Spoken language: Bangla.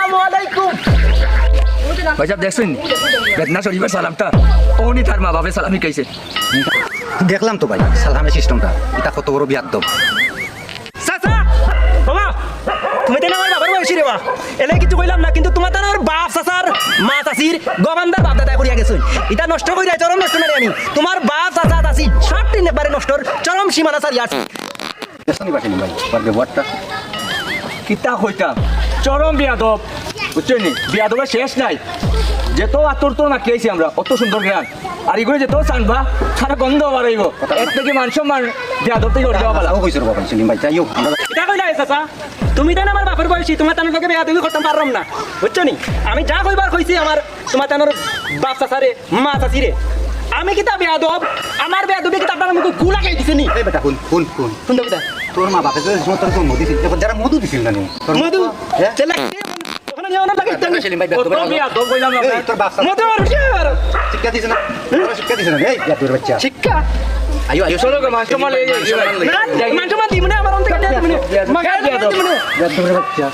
আসসালামু আলাইকুম। ভাই সাহেব দেখছেন বেদনা শরীফের সালামটা ওনি তার মা বাপের সালামি কইছে। দেখলাম তো ভাই সালামের সিস্টেমটা, এটা কত বড় বিয়াদব। চাচা বাবা তুমি তো আমার বাবার বয়সী রে বা এলে কিছু কইলাম না, কিন্তু তোমার তার বাপ চাচার মা চাচির গবান্দার বাপ দাদা করিয়া গেছেন। এটা নষ্ট কইরা চরম নষ্ট না আমি তোমার বাপ চাচা চাচি সব তিন একবারে নষ্টর চরম সীমানা ছাড়িয়া আছে। দেখছনি বাকি ভাই ওর ব্যবহারটা কিতা হইতাম চরম বিয়াদব বুঝছেন নি, বিয়াদবের শেষ নাই। যেত আতর তো না খেয়েছি আমরা অত সুন্দর জ্ঞান, আর এগুলো যেত চানবা সারা গন্ধ বাড়াইব এর থেকে মান সম্মান বিয়াদব থেকে উঠে যাওয়া ভালো। ও কইছর বাবা সেলিম ভাই যাইও আমরা এটা কইলা চাচা তুমি তো আমার বাপের বয়সী, তোমার তানোর লগে বিয়া তুমি করতাম পারলাম না বুঝছো নি। আমি যা কইবার কইছি আমার তোমার তানোর বাপ চাচারে মা চাচিরে। আমি কিতা বেয়াদব, আমার বেয়াদবি কিতা আপনার মুখে গু লাগাই দিছে নি। এই বেটা কোন কোন কোন শুনতে কিতা তোর মা বাপে তোর জন্ম দিছিল, যারা মধু দিছিল না তোর মধু হ্যাঁ চেলা ওখানে নিয়ে অনেক লাগাইতাম সেলিম ভাই অত বিয়াদব কইলাম না এই তোর বাপ মধু আর কি আর শিক্ষা দিছ না, তোর শিক্ষা দিছ না। এই তোর বাচ্চা শিক্ষা আইও আইও চলো গো মান সম্মান লই না মানুষ মা দিমনে আমার অন্তকে দিমনে মাগাই দিমনে তোর বাচ্চা